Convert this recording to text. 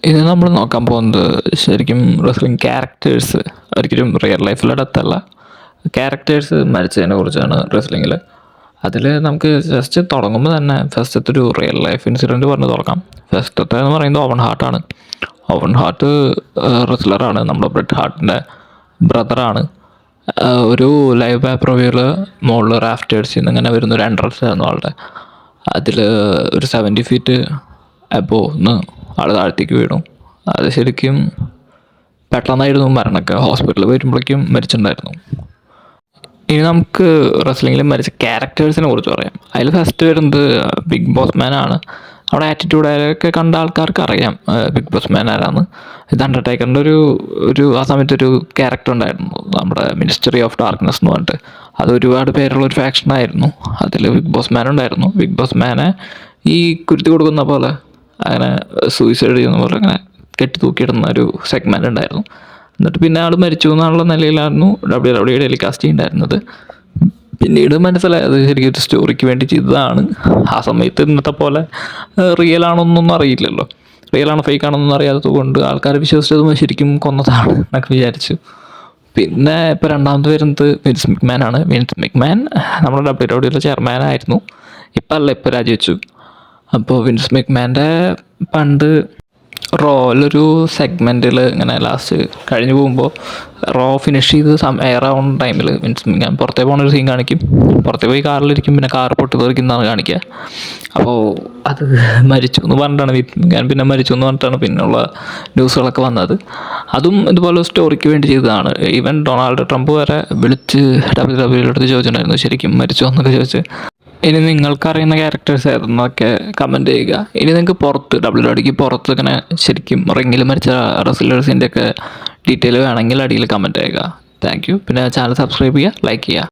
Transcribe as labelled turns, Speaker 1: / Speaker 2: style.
Speaker 1: ഇത് നമ്മൾ നോക്കാൻ പോകുന്നത് ശരിക്കും റെസ്ലിംഗ് ക്യാരക്ടേഴ്സ്, ഒരിക്കലും റിയൽ ലൈഫിലടത്തല്ല, ക്യാരക്ടേഴ്സ് മരിച്ചതിനെ കുറിച്ചാണ് റെസ്ലിങ്ങിൽ. അതിൽ നമുക്ക് ജസ്റ്റ് തുടങ്ങുമ്പോൾ തന്നെ ഫസ്റ്റത്തെ ഒരു റിയൽ ലൈഫ് ഇൻസിഡൻറ്റ് പറഞ്ഞ് തുടങ്ങാം. ഫസ്റ്റത്തെ എന്ന് പറയുന്നത് ഓവൻ ഹാർട്ടാണ്. ഓവൻ ഹാർട്ട് റെസ്ലറാണ്, നമ്മുടെ ബ്രെറ്റ് ഹാർട്ടിൻ്റെ ബ്രദറാണ്. ഒരു ലൈവ് പേപ്പർ മുകളിൽ റാഫ്റ്റേഴ്സിൽ നിന്ന് ഇങ്ങനെ വരുന്ന ഒരു എൻട്രൻസ് ആയിരുന്നു ആളുടെ. അതിൽ ഒരു 70 ഫീറ്റ് അബോന്ന് ആൾ താഴത്തേക്ക് വീണു. അത് ശരിക്കും പെട്ടെന്നായിരുന്നു മരണമൊക്കെ. ഹോസ്പിറ്റലിൽ വരുമ്പോഴേക്കും മരിച്ചിട്ടുണ്ടായിരുന്നു. ഇനി നമുക്ക് റെസ്ലിങ്ങിൽ മരിച്ച ക്യാരക്ടേഴ്സിനെ കുറിച്ച് പറയാം. അതിൽ ഫസ്റ്റ് വരുന്നത് ബിഗ് ബോസ് മാൻ ആണ്. അവിടെ ആറ്റിറ്റ്യൂഡൊക്കെ കണ്ട ആൾക്കാർക്ക് അറിയാം ബിഗ് ബോസ് മാൻ ആരാന്ന്. ഇത് അണ്ടർടേക്കറിൻ്റെ ഒരു ആ സമയത്തൊരു ക്യാരക്ടർ ഉണ്ടായിരുന്നു, നമ്മുടെ മിനിസ്ട്രി ഓഫ് ഡാർക്ക്നെസ് എന്ന് പറഞ്ഞിട്ട്. അത് ഒരുപാട് പേരുള്ള ഒരു ഫാക്ഷനായിരുന്നു. അതിൽ ബിഗ് ബോസ് മാൻ ഉണ്ടായിരുന്നു. ബിഗ് ബോസ് മാനെ ഈ കുരുത്തി കൊടുക്കുന്ന പോലെ, അങ്ങനെ സൂയിസൈഡ് ചെയ്യുന്ന പോലെ അങ്ങനെ കെട്ടി തൂക്കിയിടുന്ന ഒരു സെഗ്മെൻ്റ് ഉണ്ടായിരുന്നു. എന്നിട്ട് പിന്നെ ആൾ മരിച്ചു എന്നുള്ള നിലയിലായിരുന്നു WWE ടെലികാസ്റ്റ് ചെയ്യുന്നുണ്ടായിരുന്നത്. പിന്നീട് മനസ്സിലായത് ശരിക്കും ഒരു സ്റ്റോറിക്ക് വേണ്ടി ചെയ്തതാണ്. ആ സമയത്ത് ഇന്നത്തെ പോലെ റിയൽ ആണോന്നൊന്നും അറിയില്ലല്ലോ, റിയൽ ആണോ ഫേക്ക് ആണോന്നൊന്നും അറിയാത്തത് കൊണ്ട് ആൾക്കാർ വിശ്വസിച്ചത് ശരിക്കും കൊന്നതാണ് എന്നൊക്കെ വിചാരിച്ചു. പിന്നെ ഇപ്പോൾ രണ്ടാമത് വരുന്നത് വിൻസ് മെക്മാൻ ആണ്. വിൻസ് മെക്മാൻ നമ്മുടെ WWE ചെയർമാനായിരുന്നു. ഇപ്പം അല്ല, ഇപ്പോൾ രാജിവെച്ചു. അപ്പോൾ വിൻസ് മെക്മാൻ്റെ പണ്ട് റോയിലൊരു സെഗ്മെൻറ്റിൽ ഇങ്ങനെ ലാസ്റ്റ് കഴിഞ്ഞ് പോകുമ്പോൾ റോ ഫിനിഷ് ചെയ്ത് എയർ ആവുന്ന ടൈമിൽ വിൻസ് മെക്മാൻ പുറത്തേ പോകുന്നൊരു സീൻ കാണിക്കും. പുറത്തേ പോയി കാറിലിരിക്കും, പിന്നെ കാർ പൊട്ടി തെറിക്കുന്നതാണ് കാണിക്കുക. അപ്പോൾ അത് മരിച്ചു എന്ന് പറഞ്ഞിട്ടാണ് വിൻസ് മെക്മാൻ പിന്നെ മരിച്ചു എന്ന് പറഞ്ഞിട്ടാണ് പിന്നെയുള്ള ന്യൂസുകളൊക്കെ വന്നത്. അതും ഇതുപോലെ സ്റ്റോറിക്ക് വേണ്ടി ചെയ്തതാണ്. ഈവൻ ഡൊണാൾഡ് ട്രംപ് വരെ വിളിച്ച് WWE അടുത്ത് ചോദിച്ചിട്ടുണ്ടായിരുന്നു ശരിക്കും മരിച്ചോ എന്നൊക്കെ ചോദിച്ച്. ഇനി നിങ്ങൾക്കറിയുന്ന ക്യാരക്ടേഴ്സ് ഏതെന്നൊക്കെ കമൻറ്റ് ചെയ്യുക. ഇനി നിങ്ങൾക്ക് പുറത്ത് WWE പുറത്ത് ഇങ്ങനെ ശരിക്കും റിങ്ങിൽ മരിച്ച റെസ്ലേഴ്സിൻ്റെ ഒക്കെ ഡീറ്റെയിൽ വേണമെങ്കിൽ അടിയിൽ കമൻറ്റ് ചെയ്യുക. Thank you. പിന്നെ ചാനൽ സബ്സ്ക്രൈബ് ചെയ്യുക, ലൈക്ക് ചെയ്യുക.